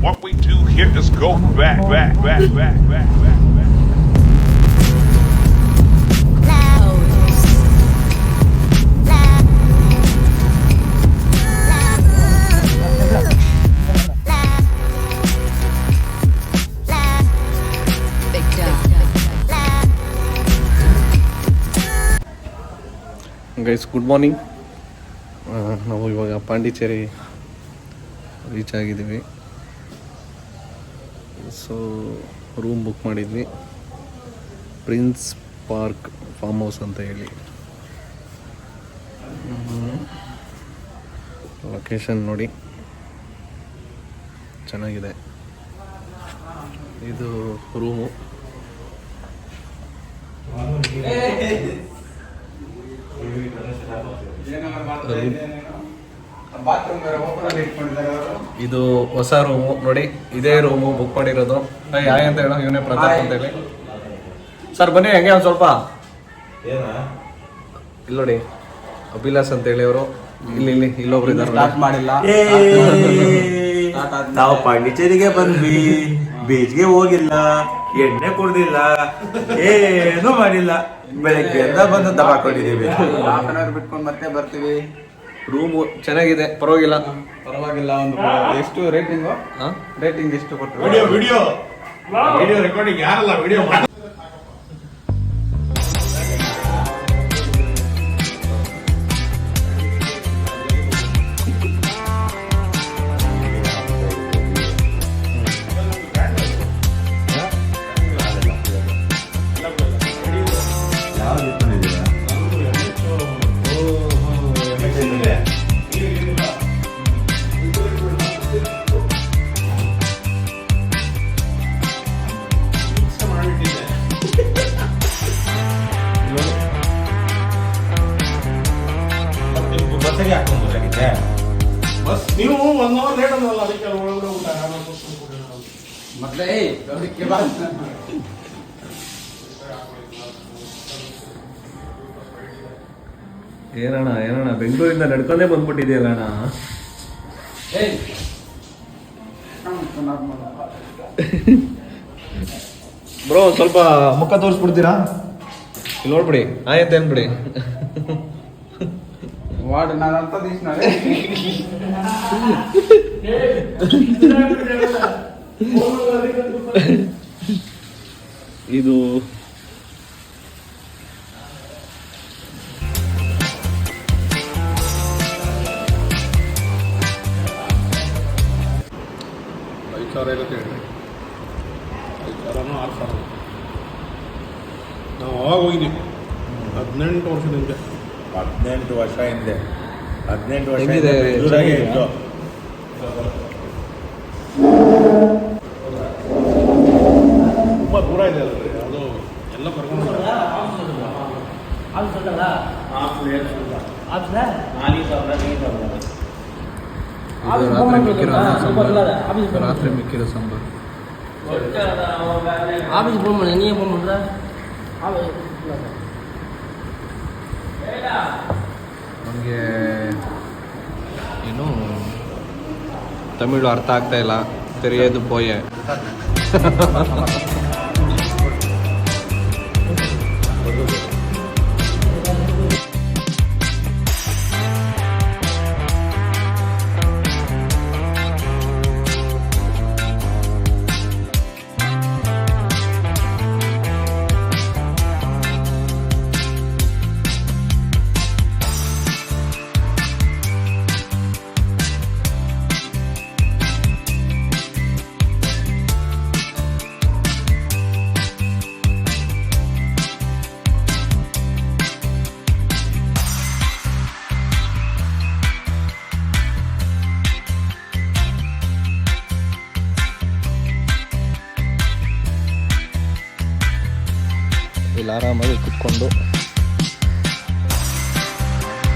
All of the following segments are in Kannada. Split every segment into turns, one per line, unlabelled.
What we do here is go back.
Guys good morning. ನಾವು ಇವಾಗ ಪಾಂಡಿಚೇರಿ ರೀಚ್ ಆಗಿದ್ದೀವಿ. ಸೊ ರೂಮ್ ಬುಕ್ ಮಾಡಿದ್ವಿ, ಪ್ರಿನ್ಸ್ ಪಾರ್ಕ್ ಫಾರ್ಮ್ ಹೌಸ್ ಅಂತ ಹೇಳಿ. ಲೊಕೇಶನ್ ನೋಡಿ ಚೆನ್ನಾಗಿದೆ. ಇದು ರೂಮು. ಇದು ಹೊಸ ರೂಮು ನೋಡಿ, ಇದೇ ರೂಮು ಬುಕ್ ಮಾಡಿರೋದು. ಯಾಯ ಅಂತ ಹೇಳೋ, ಇವನೇ ಪ್ರತಾಪ್ ಅಂತ ಹೇಳಿ. ಸರ್ ಬನ್ನಿ ಹೆಂಗೆ ಒಂದು ಸ್ವಲ್ಪ ಇಲ್ಲಿ ನೋಡಿ, ಅಭಿಲಾಸ್ ಅಂತ ಹೇಳಿ ಅವರು. ಇಲ್ಲೊಬ್ರು ಇದ್ದಾರೆ.
ನಾವು ಪಾಂಡಿಚೇರಿಗೆ ಬಂದ್ವಿ, ಬೀಚ್ಗೆ ಹೋಗಿಲ್ಲ, ಎಣ್ಣೆ ಕುಡ್ದಿಲ್ಲ, ಏನು ಮಾಡಿಲ್ಲ. ಬೆಳಗ್ಗೆಯಿಂದ ಬಂದು ದಬಾಕೊಂಡಿದೀವಿ. ಹಾಫ್ ಅನ್ ಅವರ್ ಬಿಟ್ಕೊಂಡು ಮತ್ತೆ ಬರ್ತೀವಿ.
ರೂಮು ಚೆನ್ನಾಗಿದೆ, ಪರವಾಗಿಲ್ಲ.
ಒಂದು ಎಷ್ಟು ರೇಟಿಂಗು? ರೇಟಿಂಗ್ ಎಷ್ಟು ಕೊಟ್ಟು?
ವಿಡಿಯೋ ರೆಕಾರ್ಡಿಂಗ್ ಯಾರಲ್ಲ ವಿಡಿಯೋ ನೀವು 1 ಅವರ್ ಲೇಟ್ ಅಂದ್ರಲ್ಲ, ಅದಕ್ಕೆ ಒಳಗಡೆ ಊಟ ಮತ್ತೆ
ಏನಣ್ಣ ಬೆಂಗಳೂರಿಂದ ನಡ್ಕೊಂಡೇ ಬಂದ್ಬಿಟ್ಟಿದೆಯಲ್ಲ ಅಣ್ಣ. ಬ್ರೋ ಒಂದು ಸ್ವಲ್ಪ ಮುಖ ತೋರಿಸ್ಬಿಡ್ತೀರಾ? ಇಲ್ಲಿ ನೋಡ್ಬಿಡಿ, ಆಯ್ತು ಅನ್ಬಿಡಿ.
ವಾರ್ಡ್ ನಾನಂತ
ಇದು
ನಾವು ಅವಾಗ ಹೋಗಿದ್ದೀವಿ 18 ವರ್ಷದ ಹಿಂದೆ.
18 ವರ್ಷ ಹಿಂದೆ. 18 ವರ್ಷ
ಹೆಂಗಿದೆ?
ಬೆಂಗಳೂರಾಗೆ ಇದ್ದು.
ತುಂಬ ದೂರ ಇದೆ ಅಲ್ರಿ, ಅದು ಎಲ್ಲ ಕರ್ಕೊಂಡು
ರಾತ್ರಿ ಮಿಕ್ಕಿರೋ ಸಾಂಬಾರು.
ஆஃபீஸ் ஃபோன் பண்ண, நீயே ஃபோன் பண்ணுற?
ನನಗೆ ಏನು ತಮಿಳು ಅರ್ಥ ಆಗ್ತಾ ಇಲ್ಲ, ತೆರೆಯೋದು ಪೋಯೆ. ಇಲ್ಲಿ ಆರಾಮಾಗಿ ಕುತ್ಕೊಂಡು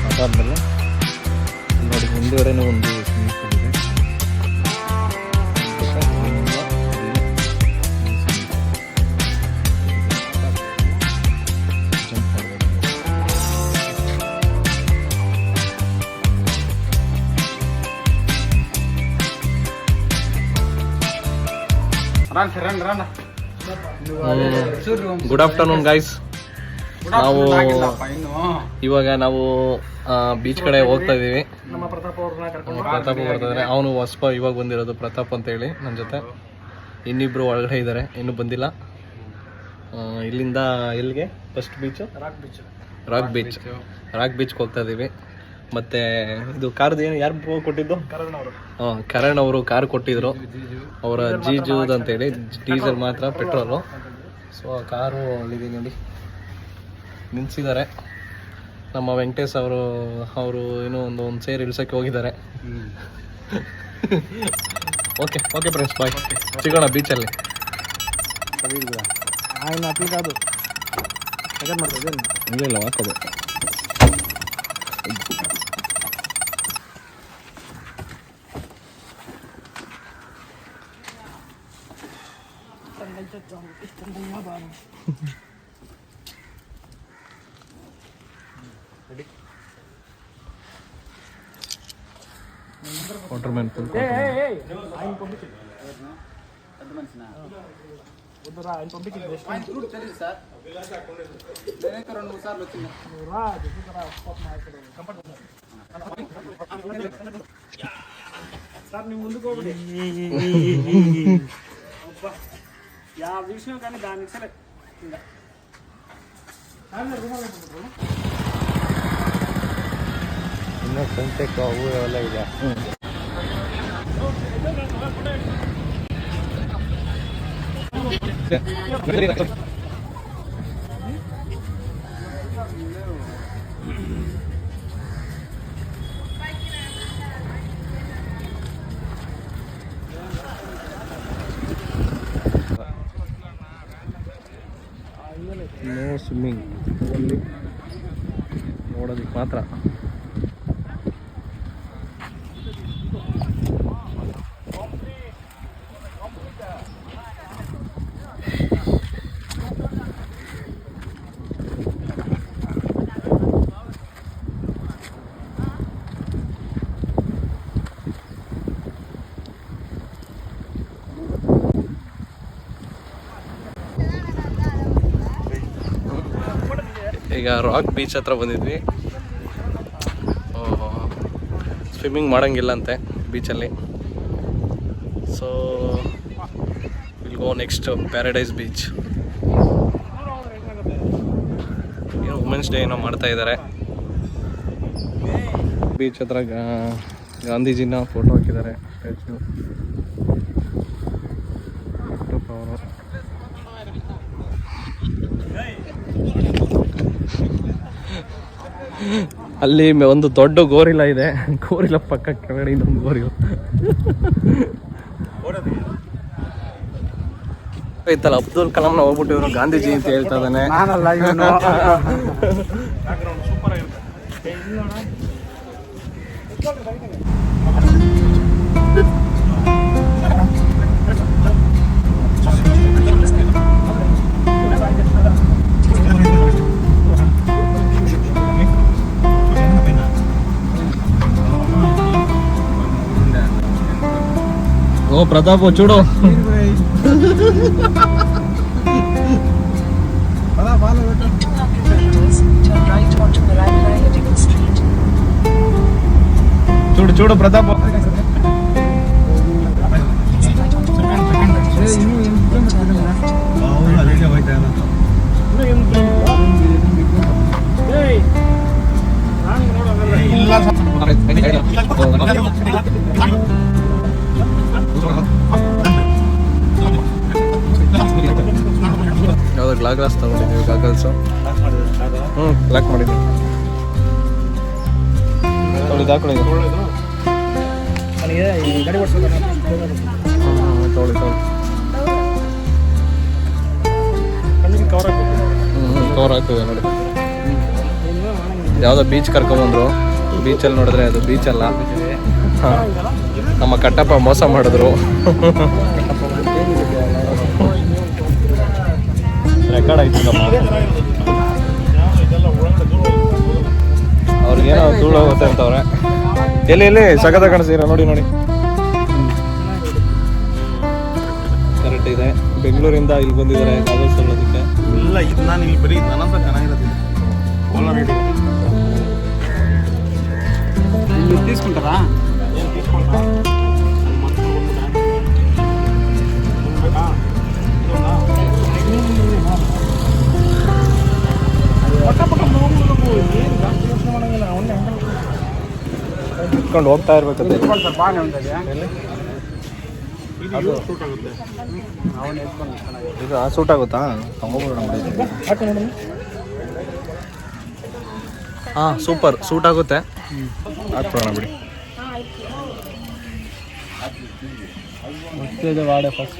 ಅದಾದ್ಮೇಲೆ ನೋಡಿ ಮುಂದುವರೆನೇ ಒಂದು ಸ್ವಿಮ್ಮಿಂಗ್ ಪೂಲ್ ಇದೆ. ಜಂಪ್ ಮಾಡ್ಬೋದು. Good afternoon guys. ನಾವು ಬೀಚ್ ಕಡೆ ಹೋಗ್ತಾ ಇದೀವಿ. ಪ್ರತಾಪ್ ಬರ್ತಿದ್ದಾರೆ. ಅವನು ಹೊಸಪ ಇವಾಗ ಬಂದಿರೋದು ಪ್ರತಾಪ್ ಅಂತ ಹೇಳಿ ನನ್ನ ಜೊತೆ. ಇನ್ನಿಬ್ರು ಒಳಗಡೆ ಇದ್ದಾರೆ, ಇನ್ನೂ ಬಂದಿಲ್ಲ. ಇಲ್ಲಿಂದ ಎಲ್ಲಿಗೆ ಫಸ್ಟ್ ಬೀಚು? ರಾಕ್ ಬೀಚ್ಗೆ ಹೋಗ್ತಾ ಇದ್ದೀವಿ. ಮತ್ತು ಇದು ಕಾರ್ದು ಏನು ಯಾರು ಕೊಟ್ಟಿದ್ದು? ಕರಣ್ ಅವರು ಕಾರ್ ಕೊಟ್ಟಿದ್ರು. ಅವರ ಜೀಜುದ್ ಅಂತೇಳಿ. ಡೀಸೆಲ್ ಮಾತ್ರ ಪೆಟ್ರೋಲು. ಸೊ ಆ ಕಾರು ಅಲ್ಲಿದೆ ನೋಡಿ ನಿಲ್ಸಿದ್ದಾರೆ. ನಮ್ಮ ವೆಂಕಟೇಶ್ ಅವರು ಏನೋ ಒಂದು ಸೇರ್ ಇಳ್ಸೋಕ್ಕೆ ಹೋಗಿದ್ದಾರೆ. ಓಕೆ ಫ್ರೆಂಡ್ಸ್, ಬಾಯ್. ಸಿಗೋಣ ಬೀಚಲ್ಲಿ. ಇಲ್ಲ ಹಾಕೋದು. ವಾಟರ್ಮ್ಯಾನ್ ಫುಲ್ ಇನ್ನೂ ಸಂತೆಕ್ ಅವು ಎಲ್ಲ ಇದೆ. ನೋ ಸ್ವಿಮ್ಮಿಂಗ್ ಅಲ್ಲಿ ನೋಡೋದಕ್ಕೆ ಮಾತ್ರ. ಈಗ ರಾಕ್ ಬೀಚ್ ಹತ್ರ ಬಂದಿದ್ವಿ. ಸ್ವಿಮ್ಮಿಂಗ್ ಮಾಡೋಂಗಿಲ್ಲ ಅಂತೆ ಬೀಚಲ್ಲಿ. So will go next paradise beach. ಏನು ವುಮೆನ್ಸ್ ಡೇ ಏನೋ ಮಾಡ್ತಾ ಇದ್ದಾರೆ. ಬೀಚ್ ಹತ್ರ ಗಾಂಧೀಜಿನ ಫೋಟೋ ಹಾಕಿದ್ದಾರೆ. ಸ್ಟ್ಯಾಚ್ಯೂ ಅವರು. ಅಲ್ಲಿ ಒಂದು ದೊಡ್ಡ ಗೋರಿಲ್ಲ ಇದೆ. ಗೋರಿಲ್ಲ ಪಕ್ಕ ಕೆಳಗಡೆ ಇನ್ನೊಂದು ಗೋರಿಲ್ಲ ಐತಲ್ಲ. ಅಬ್ದುಲ್ ಕಲಾಂನ ಹೋಗ್ಬಿಟ್ಟು ಇವನು ಗಾಂಧೀಜಿ ಅಂತ ಹೇಳ್ತಾ ಇದ್ದಾನೆ. ఓ ప్రతాప్ చూడు. చూడు చూడు ప్రతాప్. ಯಾವ್ದು ಗ್ಲಾಸ್ ತಗೊಂಡಿದ್ದೀವಿ, ಗಾಗಲ್ಸು. ಲಾಕ್ ಮಾಡಿದ್ದೀವಿ. ತೊಳಿ ಕವರ್ ಹಾಕ್ತಿದೆ ನೋಡಿ. ಯಾವುದೋ ಬೀಚ್ ಕರ್ಕೊಂಬಂದ್ರು. ಬೀಚಲ್ಲಿ ನೋಡಿದ್ರೆ ಅದು ಬೀಚ್ ಅಲ್ಲ. ನಮ್ಮ ಕಟ್ಟಪ್ಪ ಮೋಸ ಮಾಡಿದ್ರು. ರೆಕಾರ್ಡ್ ಆಯ್ತು. ಅವ್ರಿಗೇನೋ ಧೂಳು ಹೋಗುತ್ತೆ ಅಂತವ್ರೆ. ಎಲ್ಲಿ ಸಗದ ಕಾಣಿಸ್ತೀರ ನೋಡಿ. ಕರೆಕ್ಟ್ ಅಂತ ಇದೆ. ಬೆಂಗಳೂರಿಂದ ಇಲ್ಲಿ ಬಂದಿದ್ದಾರೆ ಕಾಲೇಜ್ ಸಲ್ಲೋದಕ್ಕೆ.
ಇಲ್ಲ ಇದು ನಾನು ಇಲ್ಲಿ ಬರೀ ನನ್ನಂತ ಚೆನ್ನಾಗಿರೋದಿಲ್ಲ ಕೋಲಾರ ರೆಡಿ
ಇಲ್ಲಿ తీసుకుంటారా
ಏನು తీసుకుంటಾ
ಇಟ್ಕೊಂಡು ಹೋಗ್ತಾ ಇರ್ಬೇಕಂತೆ.
ಸರ್ ಬಾగాನೆ ఉంటుంది
ಇದು ಸೂಟ್ ಆಗುತ್ತೆ
ಅವನು ಎತ್ಕೊಂಡು ಚೆನ್ನಾಗಿದೆ.
ಈಗ ಸೂಟ್ ಆಗುತ್ತಾ? ತಗೋಬೋಣ. ಹಾಂ ಸೂಪರ್ ಸೂಟ್ ಆಗುತ್ತೆ. ಹಾಕ್ಬೋಣ ಬಿಡಿ.
ವಾಡೆ ಫಸ್ಟ್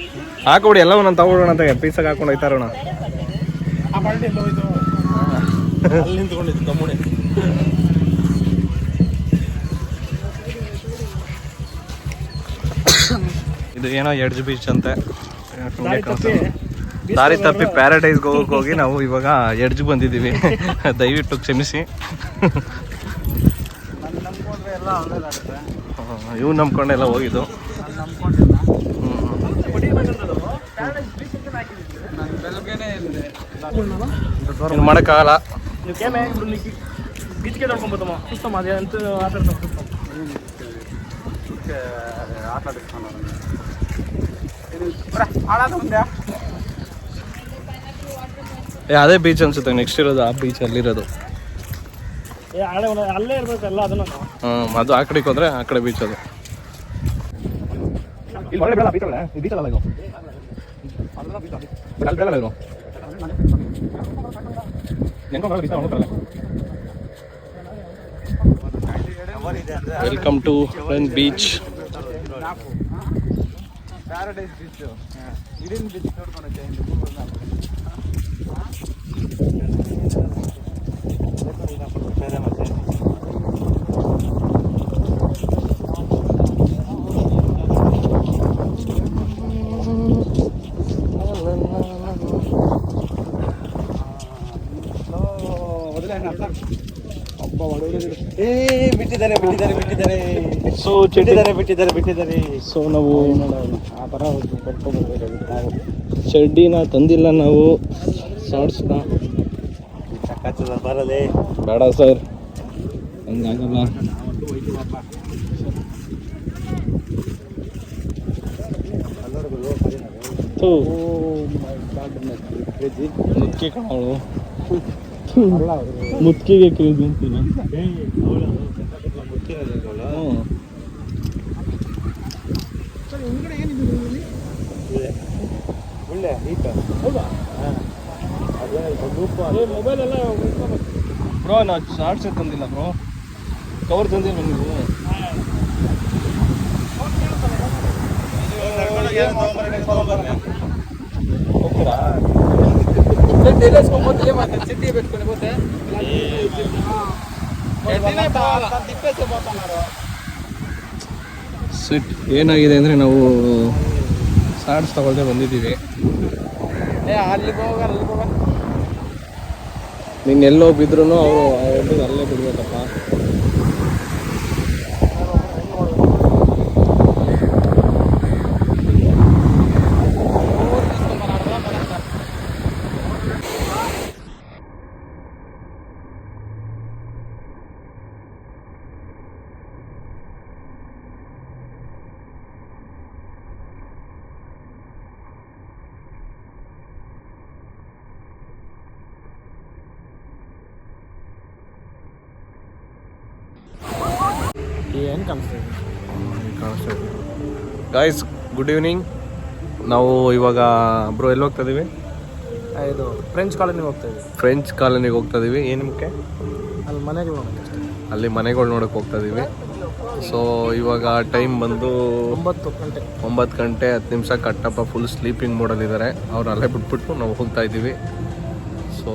ಹಾಕೊಬಿಡಿ ಎಲ್ಲವೂ ನಾನು ತಗೊಳ್ಳೋಣ ಅಂತ ಪೀಸಾಗಿ ಹಾಕೊಂಡು ಹೋಯ್ತಾ ಇರೋಣ.
ಆ ಪಾರ್ಟಿ ಎಲ್ಲ ಹೋಯ್ತು ಅಲ್ಲಿ ನಿಂತ್ಕೊಂಡಿದ್ದು ಕಮ್ಮುಡೆ.
ಇದು ಏನೋ ಎಡ್ಜ್ ಬೀಚ್ ಅಂತೆ. ದಾರಿ ತಪ್ಪಿ ಪ್ಯಾರಡೈಸ್ಗೆ ಹೋಗಿ ನಾವು ಇವಾಗ ಎಡ್ಜ್ ಬಂದಿದ್ದೀವಿ. ದಯವಿಟ್ಟು ಕ್ಷಮಿಸಿ.
ನಂಬ್ಕೊಂಡ್ರೆ ಎಲ್ಲ ಒಳ್ಳೇದಾಗುತ್ತೆ.
ಇವು ನಂಬ್ಕೊಂಡೆಲ್ಲ ಹೋಗಿದ್ದು.
ನಾನು ಬೆಳಗ್ಗೆನೇ ಇಲ್ಲಿದೆ.
ಏನು ಮಾಡೋಕ್ಕಾಗಲ್ಲ.
ನೀವು ಕೇಮೆ ಬೀಚ್ಗೆ ನೋಡ್ಕೊಂಬೋದಮ್ಮ ಸುತ್ತಮ್ಮ ಅದೇ ಅಂತ ಆಟಾಡ್ತಾ
ಆಟ ಆಡಿಸ್ಕೊಂಡು ಹಾಳಾದ ಮುಂದೆ
ಅದೇ ಬೀಚ್ ಅನ್ಸುತ್ತೆ ನೆಕ್ಸ್ಟ್ ಇರೋದು. ಆ ಬೀಚ್ ಅಲ್ಲಿರೋದು.
ಅಲ್ಲೇ ಇರ್ಬೇಕಲ್ಲ ಅದನ್ನ
ಅದು ಆ ಕಡೆಗೆ ಹೋದ್ರೆ ಆ ಕಡೆ ಬೀಚ್ ಅದು. Welcome to friend beach.
Paradise beach ಇಡೀನ್ ಬೀಚ್ ನೋಡ್ಕೊಂಡೈತೆ. ಬಿಟ್ಟಿದ್ದಾರೆ.
ಸೊ ನಾವು
ಆ ಥರ ಕರ್ಕೊಂಡ್ಬರ್ಬೇಕಾಗಿತ್ತು ನಾವು.
ಚಡ್ಡಿನ ತಂದಿಲ್ಲ ನಾವು. ಶಾರ್ಟ್ಸ್ನ
ಬರಲೇ
ಬೇಡ ಸರ್, ಹಂಗಾಗಲ್ಲ. ಮುತ್ಕೆ ಕಾಣವಳು ಮುತ್ಕಿಗೆ ಕ್ರೇಜಿ ಅಂತಿಲ್ಲ.
ಮೊಬೈಲ್ ಎಲ್ಲ
ಬ್ರೋ ನಾವು ಶಾರ್ಟ್ಸೇ ತಂದಿಲ್ಲ ಬ್ರೋ, ಕವರ್ ತಂದಿಲ್ಲ ನೀವು. ಹೋಗ್ತೀರಾ?
ಸಿಟಿ పెట్టుకుని పోతే
ಸ್ವಿಟ್ ಏನಾಗಿದೆ ಅಂದರೆ ನಾವು ಶಾರ್ಟ್ಸ್ ತಗೊಳ್ದೆ ಬಂದಿದ್ದೀವಿ.
ಅಲ್ಲಿ ಹೋಗ
ನೀನು ಎಲ್ಲೋ ಬಿದ್ರೂ ಅವರು ಅಲ್ಲೇ ಬಿಡ್ಬೇಕಪ್ಪ.
ಏನು ಕಾಣಿಸ್ತಾ ಇದೆ?
Guys good evening. ನಾವು ಇವಾಗ ಬ್ರೋ ಎಲ್ಲಿ ಹೋಗ್ತಾ ಇದೀವಿ?
ಇದು ಫ್ರೆಂಚ್ ಕಾಲೋನಿಗೆ ಹೋಗ್ತಾ ಇದ್ದೀವಿ.
ಫ್ರೆಂಚ್ ಕಾಲೋನಿಗೆ ಹೋಗ್ತಾ ಇದೀವಿ. ಏನು ನಿಮಗೆ?
ಅಲ್ಲಿ ಮನೆಗಳು ನೋಡೋಕ್ಕೆ ಅಷ್ಟೇ.
ಅಲ್ಲಿ ಮನೆಗಳು ನೋಡೋಕೆ ಹೋಗ್ತಾ ಇದೀವಿ. ಸೊ ಇವಾಗ ಟೈಮ್ ಬಂದು 9 ಗಂಟೆ 10 ನಿಮಿಷ. ಕಟ್ಟಪ್ಪ ಫುಲ್ ಸ್ಲೀಪಿಂಗ್ ಮೋಡಲ್ಲಿದ್ದಾರೆ. ಅವ್ರು ಅಲ್ಲೇ ಬಿಟ್ಬಿಟ್ಟು ನಾವು ಹೋಗ್ತಾ ಇದ್ದೀವಿ. ಸೊ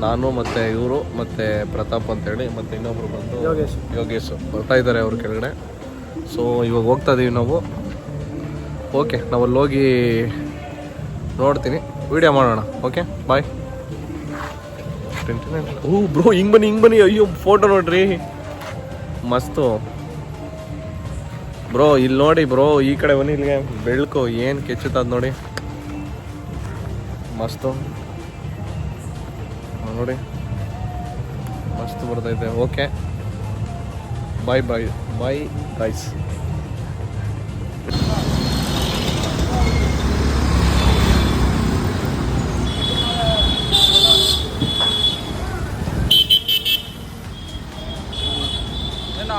ನಾನು ಮತ್ತು ಇವರು ಮತ್ತು ಪ್ರತಾಪ್ ಅಂತೇಳಿ ಮತ್ತು ಇನ್ನೊಬ್ರು ಬಂದು ಯೋಗೇಶ್ ಬರ್ತಾ ಇದ್ದಾರೆ ಅವ್ರ ಕೆಳಗಡೆ. ಸೊ ಇವಾಗ ಹೋಗ್ತಾ ಇದೀವಿ ನಾವು. ಓಕೆ, ನಾವು ಅಲ್ಲಿ ಹೋಗಿ ನೋಡ್ತೀನಿ, ವಿಡಿಯೋ ಮಾಡೋಣ. Okay bye. ಓ ಬ್ರೋ ಹಿಂಗೆ ಬನ್ನಿ. ಅಯ್ಯೋ ಫೋಟೋ ನೋಡ್ರಿ, ಮಸ್ತು. ಬ್ರೋ ಇಲ್ಲಿ ನೋಡಿ ಬ್ರೋ, ಈ ಕಡೆ ಬನ್ನಿ, ಇಲ್ಲಿಗೆ ಬೆಳಕು ಏನು ಕೆಚ್ಚುತ್ತದ ನೋಡಿ, ಮಸ್ತು ನೋಡಿ, ಮಸ್ತ್ ಬರ್ತೈತೆ. ಓಕೆ, ಬಾಯ್ ಬಾಯ್ ಬಾಯ್ ಗೈಸ್.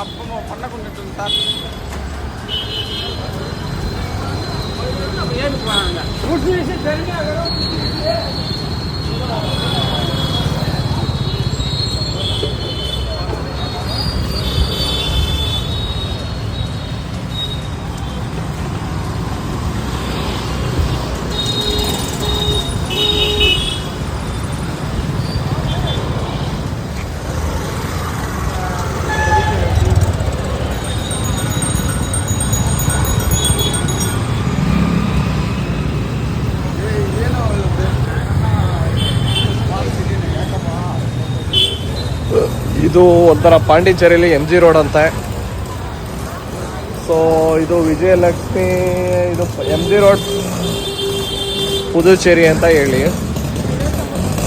అప్పను పండకుంటుంది సార్
ಇದು ಒಂಥರ ಪಾಂಡಿಚೇರಿಲಿ MG ರೋಡ್ ಅಂತೆ. ಸೊ ಇದು ವಿಜಯಲಕ್ಷ್ಮಿ, ಇದು MG ರೋಡ್ ಪುದುಚೇರಿ ಅಂತ ಹೇಳಿ.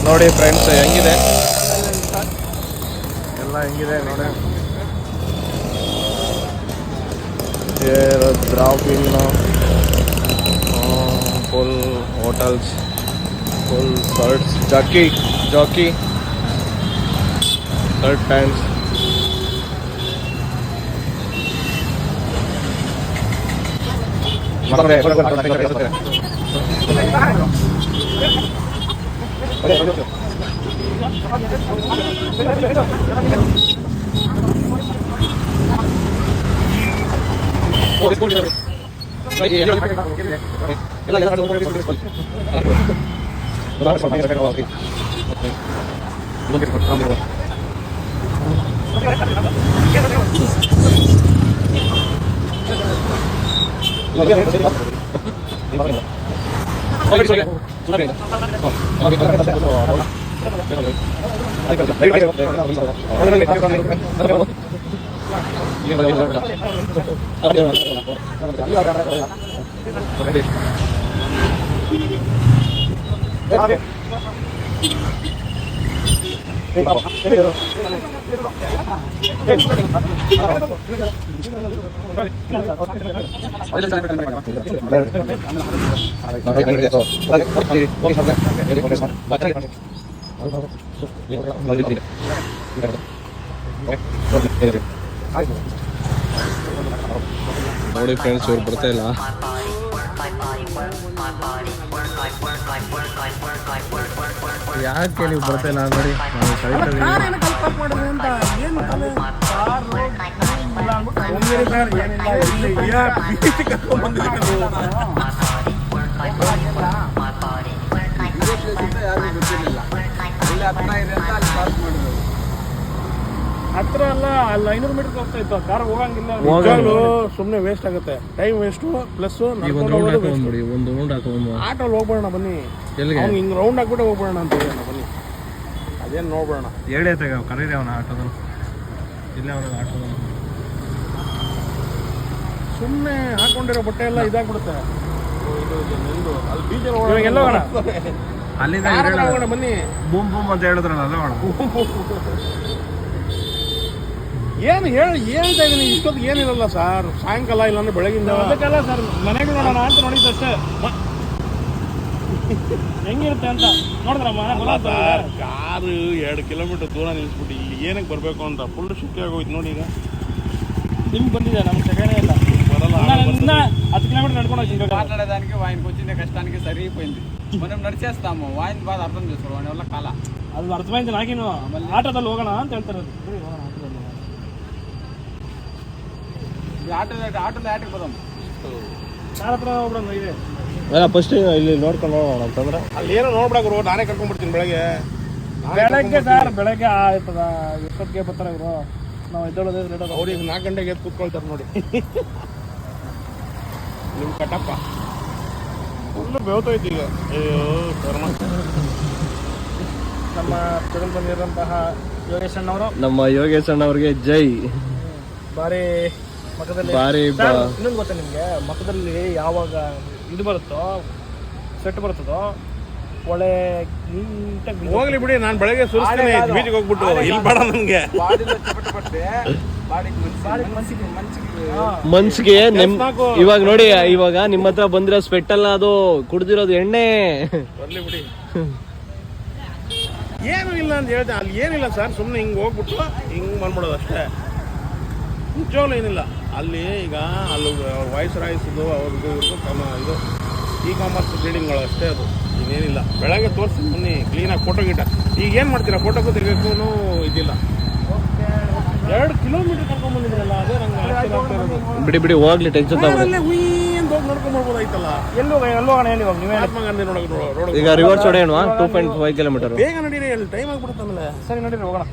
ನೋಡಿ ಫ್ರೆಂಡ್ಸ್ ಹೆಂಗಿದೆ ಎಲ್ಲ, ಹೆಂಗಿದೆ ನೋಡಿ. Dropping full hotels, full shirts, jockey shirt pants. ನೋಡಿ ಫ್ರೆಂಡ್ಸ್, ಇವ್ರು ಬರ್ತಾ ಇಲ್ಲ. ಯಾಕೆ ನೀವು ಬರ್ತಾ ಇಲ್ಲ ನೋಡಿ,
ಹತ್ರ ಅಲ್ಲ, ಅಲ್ಲಿ 500 ಮೀಟರ್ ಹೋಗ್ತಾ ಇತ್ತು ಕಾರ್, ಹೋಗಂಗಿಲ್ಲ. ಸುಮ್ಮನೆ ವೇಸ್ಟ್ ಆಗುತ್ತೆ, ಟೈಮ್ ವೇಸ್ಟ್ ಪ್ಲಸ್ ಆಟೋಲ್ಲಿ ಹೋಗ್ಬೇಡ ಬನ್ನಿ, ಹಿಂಗ್ ರೌಂಡ್ ಹಾಕ್ಬಿಟ್ಟು ಹೋಗ್ಬೇಡ ಅಂತ ಹೇಳಿ ಬನ್ನಿ. ಅದೇನು ನೋಡ್ಬೇಡ,
ಹೇಳೇ ತಗ ಕರೀರಿ ಅವನ ಆಟೋದಲ್ಲಿ, ಇಲ್ಲೇ ಅವನ ಆಟೋದಲ್ಲಿ
ಸುಮ್ಮನೆ ಹಾಕೊಂಡಿರೋ ಬಟ್ಟೆ ಎಲ್ಲ ಇದಾಗ್ಬಿಡುತ್ತೆ. ಅಲ್ಲಿ ಬೀಜ ಎಲ್ಲ
ಅಲ್ಲಿಂದ
ಹೋಗೋಣ ಬನ್ನಿ.
ಬೂಮ್ ಬೂಮ್ ಅಂತ ಹೇಳಿದ್ರಲ್ಲ, ಅಲ್ಲ ಹೋಣ.
ಏನು ಹೇಳ್ತಾ ಇದೀನಿ, ಇಷ್ಟೊತ್ತಿಗೆ ಏನಿರಲ್ಲ ಸರ್, ಸಾಯಂಕಾಲ ಇಲ್ಲಾಂದ್ರೆ ಬೆಳಗಿಂದ ಅದಕ್ಕೆಲ್ಲ ಸರ್ ಮನೆಗೆ ನೋಡೋಣ ಅಂತ ನೋಡಿದ್ದಷ್ಟೇ. ಹೆಂಗಿರುತ್ತೆ ಅಂತ ನೋಡಿದ್ರಮ್ಮ ಸರ್, ಕಾರು 2 ಕಿಲೋಮೀಟರ್ ದೂರ ನಿಲ್ಸ್ಬಿಟ್ಟು ಇಲ್ಲಿ ಏನಕ್ಕೆ ಬರಬೇಕು ಅಂತ ಫುಲ್ ಶಿಫ್ಟ್ ಆಗೋಯ್ತು ನೋಡಿ. ಈಗ ನಿಮ್ಗೆ ಬಂದಿದೆ, ನಮ್ಗೆ ಸೆಕೆಂಡೇ ಇಲ್ಲ, ಬರಲ್ಲ. 10 కిలోమీటర్ నడుకొని వచ్చి
మాట్లాడేదానికి ఆయనకు వచ్చిన కష్టానికి సరిపోయింది. మనం నడిచేస్తాము, ఆయన బాధ అర్థం చేసుకోవాలి, వాడి వల్ల కాల.
ಅದು ಅರ್ಥమైంది ನಾಕೇನು, ಆಟೋದಲ್ಲಿ ಹೋಗೋಣ ಅಂತ ಹೇಳ್ತಾರೆ.
ಆಟೋದಲ್ಲಿ ಆಟಕ್ಕೆ ಬರೋದು,
ಯಾರ ಹತ್ರ ಹೋಗ್ಬಿಡೋಣ ಇದೆ.
ಫಸ್ಟ್ ಇಲ್ಲಿ ನೋಡ್ಕೊಂಡು ಹೋಗೋಣ ಅಂತಂದ್ರೆ
ಅಲ್ಲಿ ಏನೋ ನೋಡ್ಬಿಡಾಗ್ರು, ನಾನೇ ಕರ್ಕೊಂಡ್ಬಿಡ್ತೀನಿ ಬೆಳಗ್ಗೆ ಸರ್. ಬೆಳಗ್ಗೆ ಆಯ್ತದ, ಎಷ್ಟೊತ್ತಿಗೆ ಬರ್ತಾರೆ ಇವರು, ನಾವು ಎದ್ದೊಳೋದೇ ಲೇಟ್. ಅವ್ರಿಗೆ 4 ಗಂಟೆಗೆ ಎದ್ದು ಕೂತ್ಕೊಳ್ತಾರೆ ನೋಡಿ ನಿಮ್ಮ ಕಟ್ಟಪ್ಪ. ಫುಲ್ಲು ಬೆವತೋಯ್ತು ಈಗ. ಅಯ್ಯೋ ಕರ್ಮ. ನಮ್ಮ ಜೊತೆಲಿ ಬಂದಿರೋಂತಹ ಯೋಗೇಶ್ ಅಣ್ಣವರು,
ನಮ್ಮ ಯೋಗೇಶ್ ಅಣ್ಣವ್ರಿಗೆ ಜೈ.
ಭಾರಿ ಮಖದಲ್ಲಿ
ಬಾರಿ
ಇನ್ನೊಂದು ಗೊತ್ತಾ ನಿಮಗೆ, ಮಖದಲ್ಲಿ ಯಾವಾಗ ಇದು ಬರುತ್ತೋ ಸೆಟ್ ಬರ್ತದೋ ಒಳ್ಳೆ ನೀಟಾಗಿ ಹೋಗ್ಲಿ ಬಿಡಿ. ನಾನು ಬೆಳಗ್ಗೆ ಸುರಿಸ್ತೀನಿ ಬೀಚಿಗೆ ಹೋಗ್ಬಿಟ್ಟು ಇಲ್ಲಿ ಬೇಡ ನನಗೆ.
ಮನ್ಸಿಗೆ ಇವಾಗ ನೋಡಿ, ಇವಾಗ ನಿಮ್ಮ ಹತ್ರ ಬಂದಿರೋ ಸ್ವೆಟ್ ಅಲ್ಲ, ಅದು ಕುಡ್ದಿರೋದು ಎಣ್ಣೆ.
ಬರ್ಲಿ ಬಿಡಿ, ಏನೂ ಇಲ್ಲ ಅಂತ ಹೇಳ್ದೆ. ಅಲ್ಲಿ ಏನಿಲ್ಲ ಸರ್, ಸುಮ್ಮನೆ ಹಿಂಗೆ ಹೋಗ್ಬಿಟ್ಟು ಹಿಂಗೆ ಬಂದ್ಬಿಡೋದು ಅಷ್ಟೇ. ನಿಜವಾಗ್ಲೂ ಏನಿಲ್ಲ ಅಲ್ಲಿ. ಈಗ ಅಲ್ಲಿ ವಾಯ್ಸ್ ರಾಯ್ಸ್ದು ಅವ್ರದ್ದು ಇದು ಇ-ಕಾಮರ್ಸ್ ಬ್ಲೀಡಿಂಗ್ಗಳು ಅಷ್ಟೇ, ಅದು ಇನ್ನೇನಿಲ್ಲ. ಬೆಳಗ್ಗೆ ತೋರಿಸಿ ಬನ್ನಿ ಕ್ಲೀನಾಗಿ ಫೋಟೋ ಗಿಟ. ಈಗ ಏನು ಮಾಡ್ತೀರಾ, ಫೋಟೋಗೂ ತಿರ್ಗೋಕ್ಕೂ ಇದಿಲ್ಲ. 2 ಕಿಲೋಮೀಟರ್ ಕರ್ಕೊಂಡ್ಬಂದಿದ್ರಲ್ಲ, ಅದೇ ನಂಗೆ
ಬಿಡಿ ಬಿಡಿ ಹೋಗ್ಲಿ, ಟೆನ್ಷನ್ ತಗೊಂಡು
ಹೋಗಿ ನೋಡ್ಕೊಂಡ್ಬರ್ಬೋದಾಯ್ತಲ್ಲ. ಎಲ್ಲೋಗೋಣ ಹೇಳಿ, ಇವಾಗ ನೀವೇ ಮಹಾತ್ಮ ಗಾಂಧಿ ರೋಡ್.
ಈಗ ರಿವರ್ಸ್ ಹೊಡೆಯೋಣ 2.5 ಕಿಲೋಮೀಟರ್.
ಬೇಗ ನಡೀರಿ, ಅಲ್ಲಿ ಟೈಮ್ ಆಗ್ಬಿಡುತ್ತೆ ಆಮೇಲೆ. ಸರಿ ನಡೀರಿ ಹೋಗೋಣ.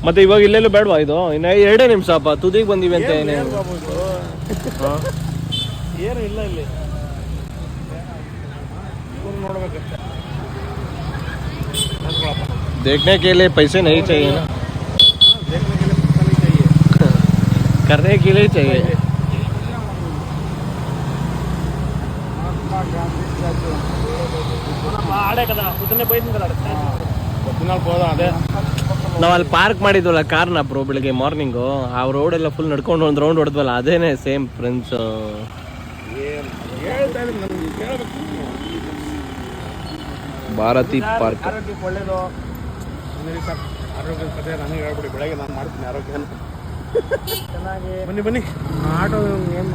ಮತ್ತೆ ಇವಾಗ ಇಲ್ಲೆಲ್ಲೂ ಬೇಡವಾ ಇದು? ಇನ್ನು 2 ನಿಮಿಷ ಅಪ್ಪ, ತುದಿಗೆ ಬಂದಿವಿ ಅಂತ.
ಏನು ಇಲ್ಲ ಇಲ್ಲಿ ನೋಡ್ಬೇಕಷ್ಟೇ.
देखने के लिए पैसे नहीं चाहिए ना, करने के लिए चाहिए. ನಾವು ಅಲ್ಲಿ ಪಾರ್ಕ್ ಮಾಡಿದ್ವಲ್ಲ ಕಾರ್ನ ಬ್ರೋ, ಬೆಳಿಗ್ಗೆ ಮಾರ್ನಿಂಗು ಆ ರೋಡೆಲ್ಲ ಫುಲ್ ನಡ್ಕೊಂಡು ಒಂದು ರೌಂಡ್ ಹೊಡೆದ್ವಲ್ಲ, ಅದೇನೆ ಸೇಮ್ ಫ್ರೆಂಡ್ಸ್. ಭಾರತಿ ಪಾರ್ಕ್
ಆರೋಗ್ಯಕ್ಕೆ ಒಳ್ಳೇದು. ಆರೋಗ್ಯದ ಕಥೆ ನನಗೆ ಹೇಳ್ಬಿಡಿ, ಬೆಳಗ್ಗೆ ನಾನು ಮಾಡ್ತೀನಿ ಆರೋಗ್ಯನ. ಚೆನ್ನಾಗಿ ಬನ್ನಿ ಬನ್ನಿ. ಆಟೋ ಏನು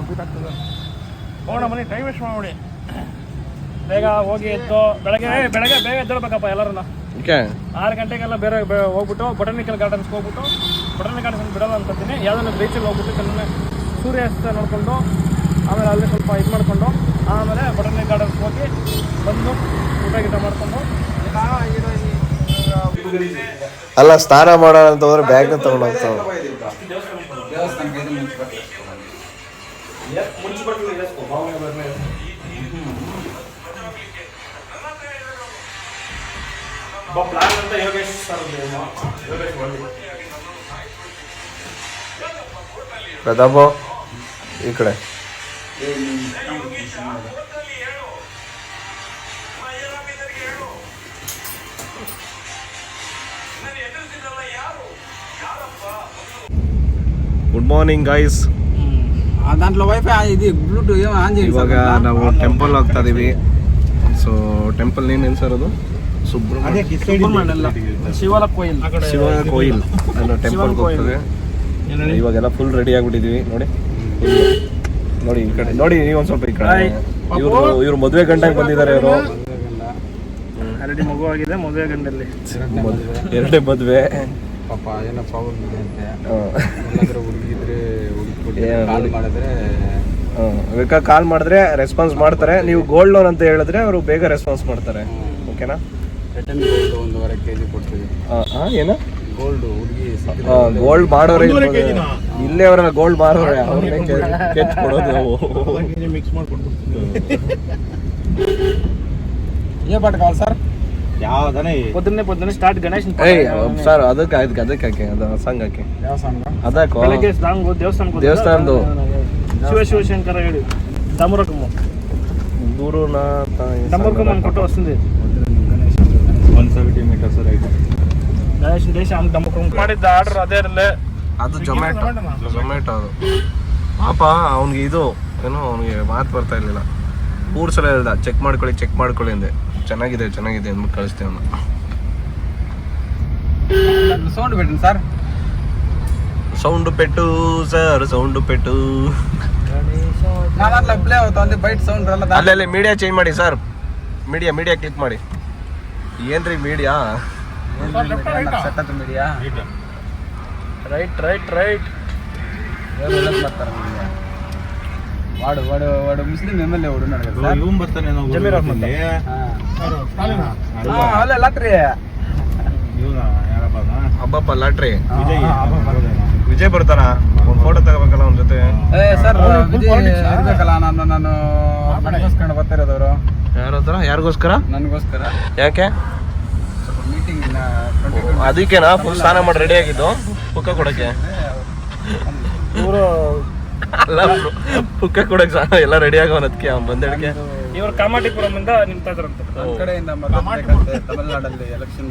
ಕೂತಾಗ್ತದೆ. ಹೋಗೋಣ ಬನ್ನಿ, ಟೈಮ್ ವೇಸ್ಟ್ ಮಾಡಿ. ಬೇಗ ಹೋಗಿ ಎದ್ದು ಬೆಳಗ್ಗೆ ಬೇಗ ಎದ್ದೇಳ್ಬೇಕಪ್ಪ ಎಲ್ಲರನ್ನ. 6 ಗಂಟೆಗೆಲ್ಲ ಬೇರೆ ಹೋಗ್ಬಿಟ್ಟು ಬೊಟಾನಿಕಲ್ ಗಾರ್ಡನ್ಸ್ಗೆ ಹೋಗ್ಬಿಟ್ಟು, ಬೊಟಾನಿಕಲ್ ಗಾರ್ಡನ್ಸ್ ಬಿಡೋಲ್ಲ ಅನ್ಕೊತೀನಿ, ಯಾವುದನ್ನ ಬೀಚಲ್ಲಿ ಹೋಗ್ಬಿಟ್ಟು ಚೆನ್ನಾಗಿ ಸೂರ್ಯಾಸ್ತ ನೋಡಿಕೊಂಡು ಆಮೇಲೆ ಅಲ್ಲಿ ಸ್ವಲ್ಪ ಇದು ಮಾಡಿಕೊಂಡು ಆಮೇಲೆ ಬೊಟಾನಿಕಲ್ ಗಾರ್ಡನ್ಸ್ ಹೋಗಿ ಬಂದು ಊಟ ಗೀಟ ಮಾಡಿಕೊಂಡು.
ಅಲ್ಲ, ಸ್ನಾನ ಮಾಡೋಣ ಅಂತ ಹೋದ್ರೆ ಬ್ಯಾಗ್ನ ತಗೊಂಡು ಹೋಗ್ತಾವ. ಪ್ರತಾಪು ಈ ಕಡೆ. Good morning guys.
దాంట్లో వైఫై ఇది బ్లూటూత్ ఏమో ఆన్ చేయండి.
ಇವಾಗ ನಾವು ಟೆಂಪಲ್ ಹೋಗ್ತಾ ಇದೀವಿ. ಸೊ ಟೆಂಪಲ್ ನೇಮ್ ಏನು ಸರ್ ಅದು?
ಶಿವಲ ಕೋಯಿಲ್.
ಶಿವ ಕೋಯಿಲ್ ಅನ್ನೋ ಟೆಂಪಲ್ಗೆ ಹೋಗ್ತದೆ. ಇವಾಗೆಲ್ಲ ಫುಲ್ ರೆಡಿ ಆಗ್ಬಿಟ್ಟಿದೀವಿ. ನೋಡಿ ನೋಡಿ ಈ ಕಡೆ ನೋಡಿ, ನೀವು ಒಂದ್ ಸ್ವಲ್ಪ ಈ ಕಡೆ. ಇವ್ರು ಮದುವೆ ಗಂಟಾಗಿ ಬಂದಿದ್ದಾರೆ. ಇವರು
ಆಲ್ರೆಡಿ ಮಗು ಆಗಿದೆ, ಮದುವೆ ಗಂಡಲ್ಲಿ
2 ಮದುವೆ.
ಪಾಪ ಏನೋ ಪ್ರಾಬ್ಲಮ್ ಇದೆ ಅಂತೆ. ಎಲ್ಲಾದ್ರೂ ಹುಡುಗಿದ್ರೆ ಕಾಲ್ ಮಾಡಿದ್ರೆ
ಬೇಕಾ ಕಾಲ್ ಮಾಡಿದ್ರೆ ರೆಸ್ಪಾನ್ಸ್ ಮಾಡ್ತಾರೆ. ನೀವು ಗೋಲ್ಡ್ ಲೋನ್ ಅಂತ ಹೇಳಿದ್ರೆ ಅವರು ಬೇಗ ರೆಸ್ಪಾನ್ಸ್ ಮಾಡ್ತಾರೆ. ಓಕೆನಾ?
ರಿಟರ್ನ್ ಗೋಲ್ಡ್ 1.5 kg ಕೊಡ್ತೀವಿ.
ಏನು
ಗೋಲ್ಡ್ ಹುಡುಗಿ
ಗೋಲ್ಡ್ ಮಾಡೋರೆ ಇಲ್ಲೇ ಅವರೆಲ್ಲ ಗೋಲ್ಡ್ ಮಾರೋರೆ, ಅವ್ರನ್ನೇ ಕೆಚ್ ಕೊಡೋದು ನಾವು.
ಮಿಕ್ಸ್ ಮಾಡ್ಕೊಡ್ತೀವಿ.
ಏ ಬಟ್ ಕಾಲ್ ಸರ್
ಯಾವ್ದಾನೆ పొద్దున్నే ಸ್ಟಾರ್ಟ್ ಗಣೇಶ್
ಸರ್ ಅದಕ್ಕೆ ಹಾಕಿ ಅದು ಸಾಂಗ್ ಹಾಕಿ.
ಯಾವ ಸಾಂಗ್?
ಅದಕ್ಕೋ
ಬೆಳಗ್ಗೆ ಸಾಂಗ್
ದೇವಸ್ಥಾನದ್ದು
ಶಿವಶಂಕರ ಹೇಳಿ దమరకము
దూరున
దమరకం అనుకుంటూ వస్తుంది.
170 meters రైట్.
ಗಣೇಶ್ ದೇಶ ದಮರಕಂ ಮಾಡಿದ್ದ ಆರ್ಡರ್ ಅದೇ ಇರಲೇ.
ಅದು ಜೊಮ್ಯಾಟೊ ಅದು. ಪಾಪ ಅವ್ನಿಗೆ ಇದು ಏನೋ ಅವ್ನಿಗೆ ಮಾತು ಬರ್ತಾ ಇರಲಿಲ್ಲ. 3 ಸಲ ಹೇಳ್ದ ಚೆಕ್ ಮಾಡ್ಕೊಳ್ಳಿ ಅಂದೆ. ಚೆನ್ನಾಗಿದೆ ಅಂದ್ಬಿಟ್ಟು ಕಳಿಸ್ತೇವೆ ಅವನು.
ಸೌಂಡ್ ಬಿಡ್ರಿ ಸರ್.
సౌండ్ పెట్టు సార్, సౌండ్ పెట్టు.
ನಾನಲ್ಲ ಪ್ಲೇ అవుతుంది ಬೈಟ್ ಸೌಂಡ್ ಅಲ್ಲ.
ಅಲ್ಲೇ ಮೀಡಿಯಾ ಚೇಂಜ್ ಮಾಡಿ ಸರ್. ಮೀಡಿಯಾ ಕ್ಲಿಕ್ ಮಾಡಿ. ಏನ್ರಿ ಮೀಡಿಯಾ?
ಸೆಟ್ಟತ್ ಮೀಡಿಯಾ
ರೈಟ್
వాడు ముస్లిం ఎమ్మెల్యే వాడు ఉన్నాడు కదా సార్.
ಇವ್ನು ಬರ್ತಾನೆ
ಜಮೀರ್ ಅಹ್ಮದ್.
ಅಲ್ಲ ಲಾಟ್ರಿ
ಹಬ್ಬಪ್ಪ ಲಾಟ್ರಿ. ವಿಜಯ್ ಬರ್ತಾನ? ಒಂದು ಫೋಟೋ ತಗೋಬೇಕಲ್ಲ ಅವ್ನ ಜೊತೆ.
ಸರ್ ಇರ್ಬೇಕಲ್ಲ. ನಾನು ನನಗೋಸ್ಕರ ಬರ್ತಾ ಇರೋದವರು.
ಯಾರಿಗೋಸ್ಕರ?
ನನಗೋಸ್ಕರ.
ಯಾಕೆ?
ಸ್ವಲ್ಪ ಮೀಟಿಂಗ್
ಅದಕ್ಕೆನಾ ಫುಲ್ ಸ್ನಾನ ಮಾಡಿ ರೆಡಿ ಆಗಿದ್ದು ಪುಕ್ಕ ಕೊಡಕ್ಕೆ?
ಇವರು
ಅಲ್ಲ ಪುಕ್ಕ ಕೊಡಕ್ ಎಲ್ಲ ರೆಡಿ ಆಗವನ್ ಅದಕ್ಕೆ ಅವ್ನು ಬಂದಡಿಕೆ.
ಇವರು ಕಾಮಾಟಿಪುರಮಿಂದ ನಿಂತ ಇದ್ರಂತೆ.
ಒಂದ್ ಕಡೆಯಿಂದ ಮಾತಾಡ್ಬೇಕಂತೆ ತಮಿಳ್ನಾಡಲ್ಲಿ ಎಲೆಕ್ಷನ್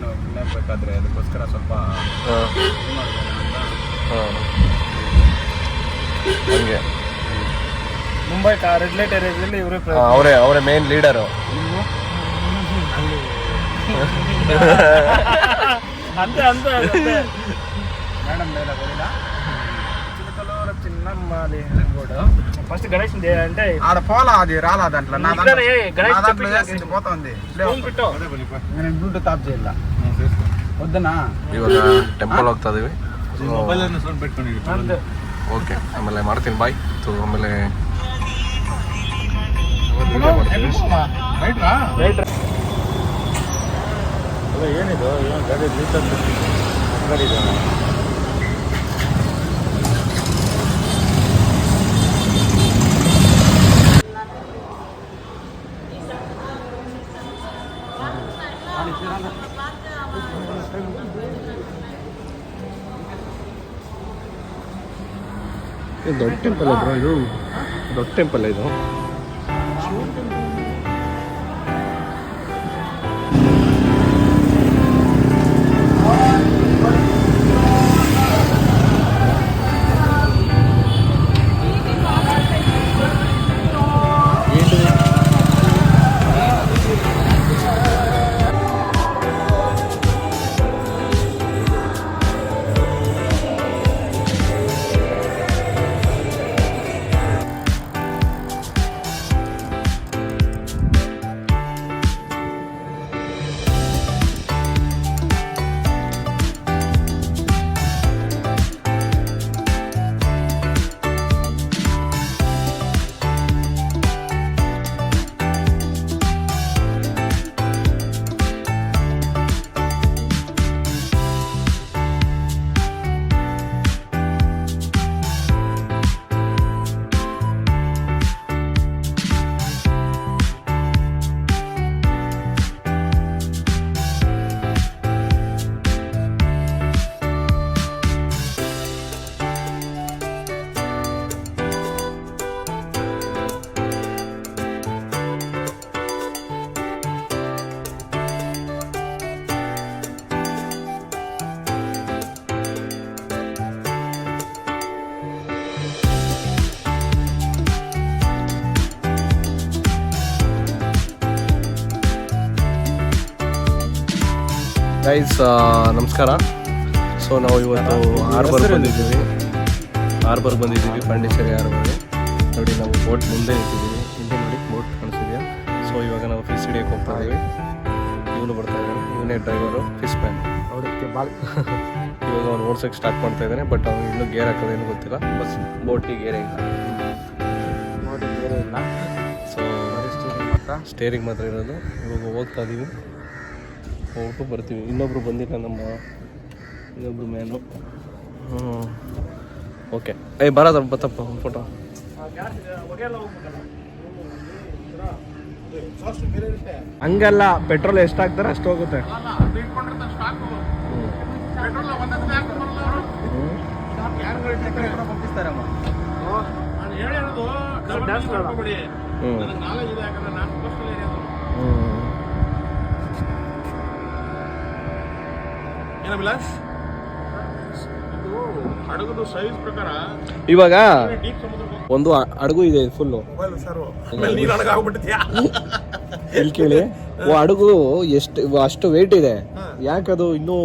ಬೇಕಾದ್ರೆ ಅದಕ್ಕೋಸ್ಕರ ಸ್ವಲ್ಪ ಇದು ಮಾಡ್ಬೇಕು ಅಂತ.
ಹಂಗೆ
ಮುಂಬೈ ರೆಡ್ ಲೈಟ್ ಏರಿಯಾದಲ್ಲಿ ಇವರೇ
ಅವರೇ ಮೇನ್ ಲೀಡರು.
ಅಂತ
ಮೇಡಮ್ ಡೈಲಾಗ್ ಹೋಗಿಲ್ಲ
చిన్నమ్మాలి ఫస్ట్ గణేష్ అంటే
ఆడ పోలా అది రాలా దాంట్లో నా
ఇక్కడే గణేష్
దాంట్లో
చెప్పి
చేసింది పోతుంది
ఫోన్ పెట్టు
నేను ದುಡ್ಡು ತಾಪ್ చేయాల వద్దనా.
ಇವಾಗ ಟೆಂಪಲ್ ಹೋಗ್ತಾ ಇದೀವಿ.
ಮೊಬೈಲ್ ಅನ್ನು ಸೌಂಡ್ పెట్టుಕೊಂಡಿದ್ದೀವಿ.
అంతే
ಓಕೆ, ಆಮೇಲೆ ಮಾಡ್ತೀನಿ ಬಾಯ್. ಆಮೇಲೆ
రైట్
ಏನಿದು ಗಾಡಿ ಗಾಡಿ
ದೊಡ್ಡ ಟೆಂಪಲ್ ಬ್ರೋ, ಇದು ದೊಡ್ಡ ಟೆಂಪಲ್ ಇದು. ಗೈಸ್ ನಮಸ್ಕಾರ. ಸೊ ನಾವು ಇವತ್ತು ಹಾರ್ಬರ್ ಬಂದಿದ್ದೀವಿ ಪಾಂಡಿಚೇರಿ ಹಾರ್ಬರ್ಗೆ. ನೋಡಿ ನಾವು ಬೋಟ್ ಮುಂದೆ ನಿಂತಿದ್ದೀವಿ. ಹಿಂದೆ ನೋಡಿ ಬೋಟ್ ಕಾಣಿಸಿದೆಯಾ? ಸೊ ಇವಾಗ ನಾವು ಫಿಶ್ ಹಿಡಿಯೋಕೆ ಹೋಗ್ತಾ ಇದ್ದೀವಿ. ಇವನು ಬರ್ತಾ ಇದ್ದಾನೆ, ಇವನೇ ಡ್ರೈವರು, ಫಿಶ್ ಮ್ಯಾನ್. ಇವಾಗ ಅವ್ನು ಓಡ್ಸೋಕ್ಕೆ ಸ್ಟಾರ್ಟ್ ಮಾಡ್ತಾ ಇದ್ದಾನೆ. ಬಟ್ ಅವ್ನು ಇನ್ನೂ ಗೇರ್ ಹಾಕೋದೇನು ಗೊತ್ತಿಲ್ಲ. ಬಸ್ ಬೋಟಿಗೆ ಗೇರೇ ಇಲ್ಲ. ಸೊ ಸ್ಟೇರಿಂಗ್ ಮಾತ್ರ ಇರೋದು. ಇವಾಗ ಹೋಗ್ತಾ ಇದ್ದೀವಿ, ಹೋಗ್ಬಿಟ್ಟು ಬರ್ತೀವಿ. ಇನ್ನೊಬ್ರು ಬಂದಿಲ್ಲ, ಇನ್ನೊಬ್ರು ಮ್ಯಾನು. ಓಕೆ, ಬರೋದ ಬತ್ತಪ್ಪ ಫೋಟೋ.
ಹಂಗಲ್ಲ, ಪೆಟ್ರೋಲ್ ಎಷ್ಟಾಗ್ತಾರೆ ಅಷ್ಟು ಹೋಗುತ್ತೆ.
ಇವಾಗ ಒಂದು ಹಡಗು ಇದೆ ಫುಲ್ಲು. ಇಲ್ಲಿ ಕೇಳಿ, ಹಡಗು ಎಷ್ಟು ಅಷ್ಟು ವೇಟ್ ಇದೆ. ಯಾಕದು ಇನ್ನೂ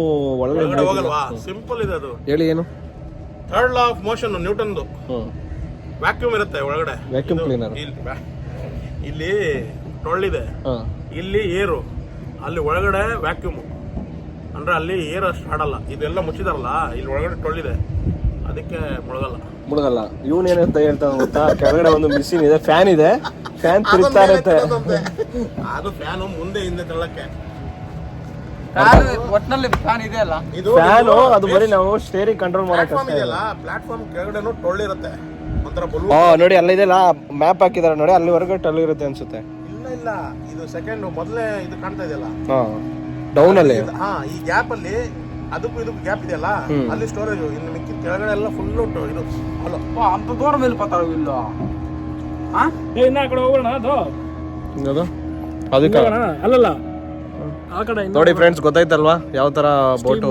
ಒಳಗಡೆ
ಹೋಗಲ್ವಾ? ಸಿಂಪಲ್ ಇದೆ ಅದು.
ಹೇಳಿ ಏನು?
ಥರ್ಡ್ ಲಾ ಆಫ್ ಮೋಷನ್ ನ್ಯೂಟನ್ದು. ವ್ಯಾಕ್ಯೂಮ್ ಇರುತ್ತೆ ಒಳಗಡೆ.
Vacuum cleaner.
ಇಲ್ಲಿ ಟೊಳ್ಳಿದೆ, ಇಲ್ಲಿ ಏರು, ಅಲ್ಲಿ ಒಳಗಡೆ ವ್ಯಾಕ್ಯೂಮ್. ಅಂದ್ರೆ ಅಲ್ಲಿ ಏರ್ ಅಷ್ಟು ಆಡಲ್ಲ. ಇದೆಲ್ಲ ಮುಚ್ಚಿದಾರಲ್ಲ, ಇಲ್ಲಿ ಒಳಗಡೆ ಟೊಳ್ಳಿದೆ, ಅದಕ್ಕೆ ಮುಳುಗಲ್ಲ.
ಇವನ್ ಏನಂತ ಹೇಳ್ತಾನೆ ಗೊತ್ತಾ? ಕೆಳಗಡೆ ಒಂದು ಮಿಷಿನ್ ಇದೆ, ಫ್ಯಾನ್ ಇದೆ, ಫ್ಯಾನ್ ತಿರುಗ್ತಾ ಇರುತ್ತೆ.
ಅದು ಫ್ಯಾನ್ ಮುಂದೆ ಹಿಂದೆ ತಳ್ಳಕ್ಕೆ.
ಒಟ್ಟಿನಲ್ಲಿ ಫ್ಯಾನ್ ಇದೆ ಅಲ್ಲ,
ಇದು
ಫ್ಯಾನು. ಅದು ಬರೀ ನಾವು ಸ್ಟೇರಿಂಗ್ ಕಂಟ್ರೋಲ್ ಮಾಡಕ್ಕೆ
ಇದೆಯಲ್ಲ, ಪ್ಲಾಟ್ಫಾರ್ಮ್ ಕೆಳಗಡೆನೂ ಟೊಳ್ಳಿರುತ್ತೆ, ಒಂಥರ ಬಲ್ಲು.
ನೋಡಿ ಅಲ್ಲಿದೆಲ್ಲ ಮ್ಯಾಪ್ ಹಾಕಿದಾರೆ ನೋಡಿ, ಅಲ್ಲಿವರೆಗೂ ಟಳ್ಳಿರುತ್ತೆ ಅನ್ಸುತ್ತೆ.
ಇಲ್ಲ, ಇದು ಸೆಕೆಂಡ್ ಮೊದಲೇ ಇದು ಕಾಣ್ತಾ ಇದೆಯಲ್ಲ
ಡೌನ್ ಅಲ್ಲಿ.
ಈ ಗ್ಯಾಪ್ ಅಲ್ಲಿ
ಅದಕ್ಕೂ ಇದಕ್ಕೂ ಗ್ಯಾಪ್ ಇದೆಯಲ್ಲ ಅಲ್ಲಿ ಸ್ಟೋರೇಜ್. ಇನ್ನು ಮಿಕ್ಕಿದ ಕೆಳಗಡೆ ಎಲ್ಲ ಫುಲ್ ಇದು ಅಲ್ಲ
ಅಂತ ದೂರ ಮೇಲೆ ಪತ್ತಾರ ಇಲ್ಲ
ಇನ್ನ ಆ ಕಡೆ ಹೋಗೋಣ ಅದು
ಅದಕ್ಕೆ
ಅಲ್ಲಲ್ಲ ಆ ಕಡೆ
ನೋಡಿ ಫ್ರೆಂಡ್ಸ್, ಗೊತ್ತಾಯ್ತಲ್ವಾ ಯಾವ ತರ ಬೋಟು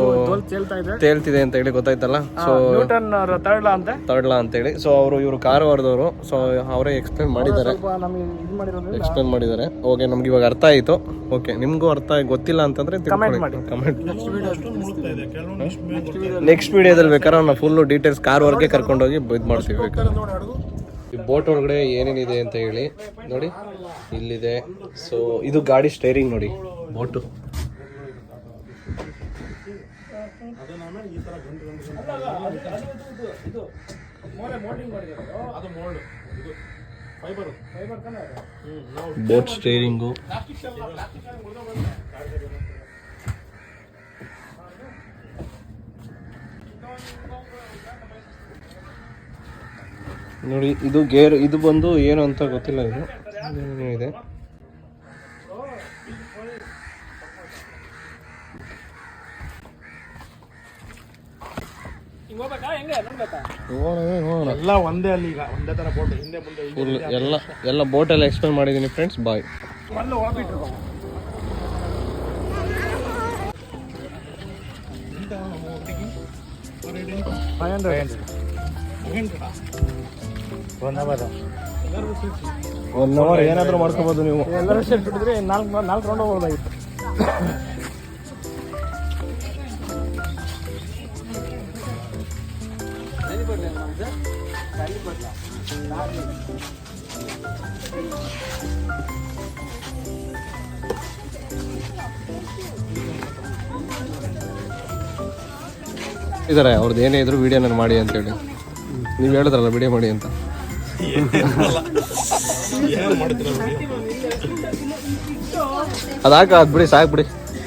ತೇಲ್ತಾ ಇದೆ
ತೇಲ್ತಿದೆ ಅಂತ ಹೇಳಿ ಗೊತ್ತಾಯ್ತಲ್ಲ. ಸೊ
ನ್ಯೂಟನ್ ತರ್ಡ್ಲಾ ಅಂತ
ತರ್ಡ್ಲಾ ಅಂತ ಹೇಳಿ. ಸೊ ಇವರು ಕಾರವಾರದವರು. ಸೊ ಅವರೇ ಎಕ್ಸ್ಪ್ಲೇನ್ ಮಾಡಿದ್ದಾರೆ.
ನಮಗೆ ಇದು ಮಾಡಿರೋದು
ಎಕ್ಸ್ಪ್ಲೇನ್ ಮಾಡಿದ್ದಾರೆ. ಓಕೆ, ನಮ್ಗೆ ಇವಾಗ ಅರ್ಥ ಆಯ್ತು. ಓಕೆ, ನಿಮ್ಗೂ ಅರ್ಥ ಗೊತ್ತಿಲ್ಲ ಅಂತಂದ್ರೆ ಕಮೆಂಟ್. ನೆಕ್ಸ್ಟ್ ವಿಡಿಯೋದಲ್ಲಿ ಬೇಕಾದ್ರೆ ನಾವು ಫುಲ್ ಡೀಟೇಲ್ಸ್ ಕಾರವಾರಕ್ಕೆ ಕರ್ಕೊಂಡೋಗಿ ಇದು ಮಾಡ್ತೀವಿ ಬೇಕಾದ್ರೆ. ಈ ಬೋಟ್ ಒಳಗಡೆ ಏನೇನಿದೆ ಅಂತ ಹೇಳಿ ನೋಡಿ. ಇಲ್ಲಿದೆ. ಸೊ ಇದು ಗಾಡಿ ಸ್ಟೈರಿಂಗ್ ನೋಡಿ, ಬೋಟು. ಬೋಟ್ ಸ್ಟೈರಿಂಗು ನೋಡಿ. ಇದು ಗೇರ್, ಇದು ಬಂದು ಏನು ಅಂತ ಗೊತ್ತಿಲ್ಲ. ಇದು ಇದೆ.
ಎಲ್ಲ ಒಂದೇ ಅಲ್ಲಿ ಈಗ ಒಂದೇ ತರ ಬೋಟ್ ಹಿಂದೆ ಮುಂದೆ
ಫುಲ್ ಎಲ್ಲ ಬೋಟೆಲ್ಲ ಎಕ್ಸ್ಪ್ಲೇನ್ ಮಾಡಿದ್ದೀನಿ ಫ್ರೆಂಡ್ಸ್. ಬಾಯ್. ಒನ್ ಅವರ್ ಏನಾದರೂ ಮಾಡ್ಕೋಬೋದು ನೀವು.
ಎಲ್ಲರೂ ಸೇರ್ಬಿಟ್ಟಿದ್ರೆ 4 ರೌಂಡ್ ಹೋಗೋದಾಗಿತ್ತು.
ಇದಾರೆ ಅವ್ರದ್ದು ಏನೇ ಇದ್ರು ವಿಡಿಯೋ ನಾನು ಮಾಡಿ ಅಂತ ಹೇಳಿ. ನೀವು ಹೇಳಿದ್ರಲ್ಲ ವಿಡಿಯೋ ಮಾಡಿ ಅಂತ. ಅದಾಕ ಅದ್ ಬಿಡಿ, ಸಾಕು ಬಿಡಿ.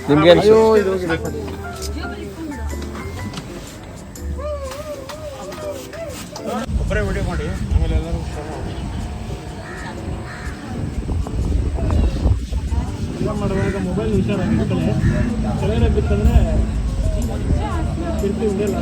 ನಿಮ್ಗೇನು
ಒಬ್ಬರೇ ವಿಡಿಯೋ ಮಾಡಿ ಆಮೇಲೆ ಎಲ್ಲರೂ ಎಲ್ಲ ಮಾಡುವಾಗ ಮೊಬೈಲ್ ಹುಷಾರಾಗಿ ಕೆಳಗಡೆ ಬಿತ್ತಂದ್ರೆ ಬಿರ್ತಿ ಉಂಡೆಲ್ಲ.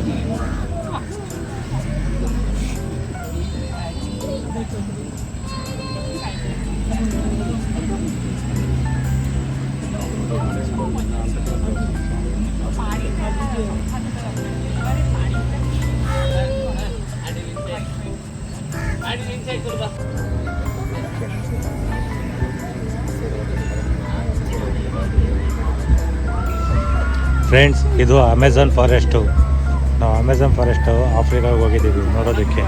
ಫ್ರೆಂಡ್ಸ್, ಇದು ಅಮೆಝಾನ್ ಫಾರೆಸ್ಟು. ನಾವು ಅಮೆಝಾನ್ ಫಾರೆಸ್ಟು ಆಫ್ರಿಕಾಗೆ ಹೋಗಿದ್ದೀವಿ ನೋಡೋದಕ್ಕೆ.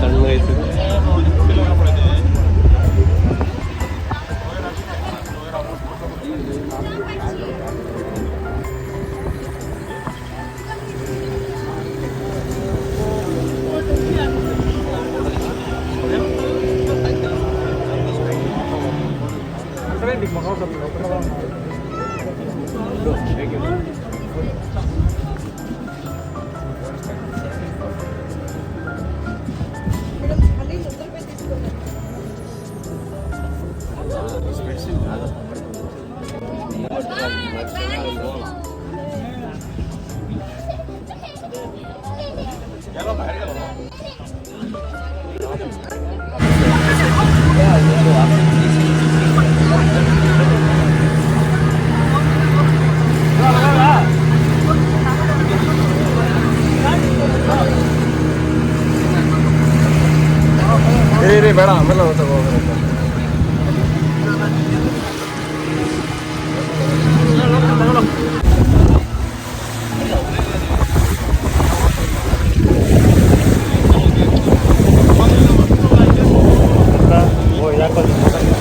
ಸಣ್ಣಗೈತೆ. ಬೇಡ, ಆಮೇಲೆ ತಗೋಬೇಕು.
ಯಾಕೆ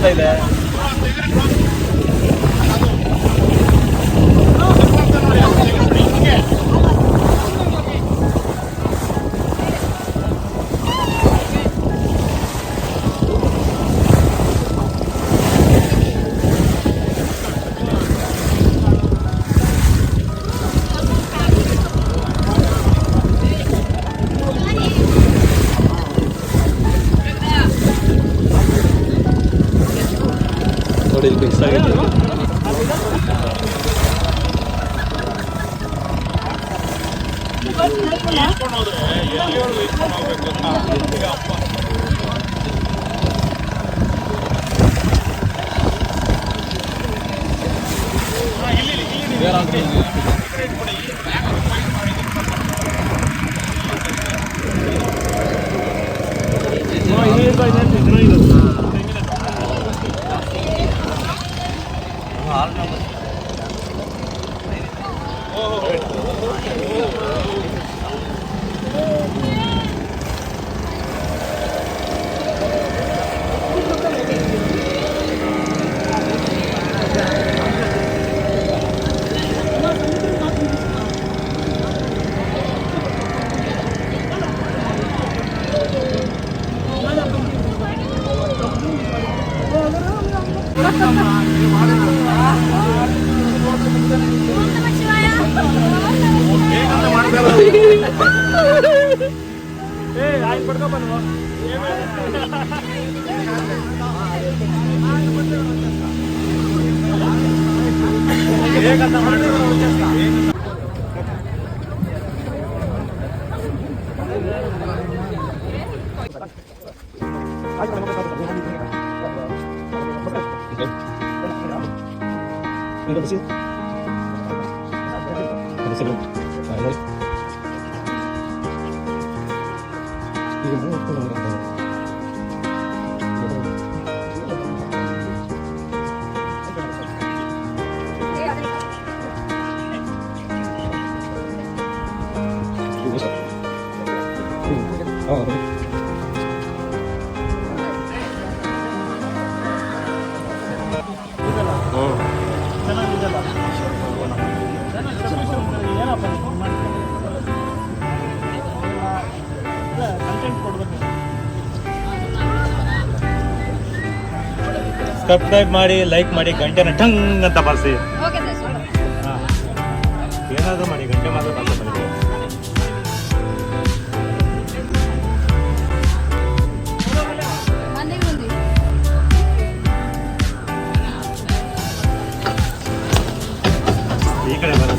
ಅಂತ ಇದೆ. ನೋಡಿ ಇಲ್ಲಿ ಮಿಕ್ಸ್ ಆಗಿದೆ.
ಸಬ್ಸ್ಕ್ರೈಬ್ ಮಾಡಿ, ಲೈಕ್ ಮಾಡಿ, ಗಂಟೆನ ಟಂಗ್ ಅಂತ ಬಾರಿಸಿ. ಏನಾದರೂ ಮಾಡಿ, ಗಂಟೆ ಮಾತ್ರ ಬಾರಿಸಿ. ಈ ಕಡೆ ಬರೋದು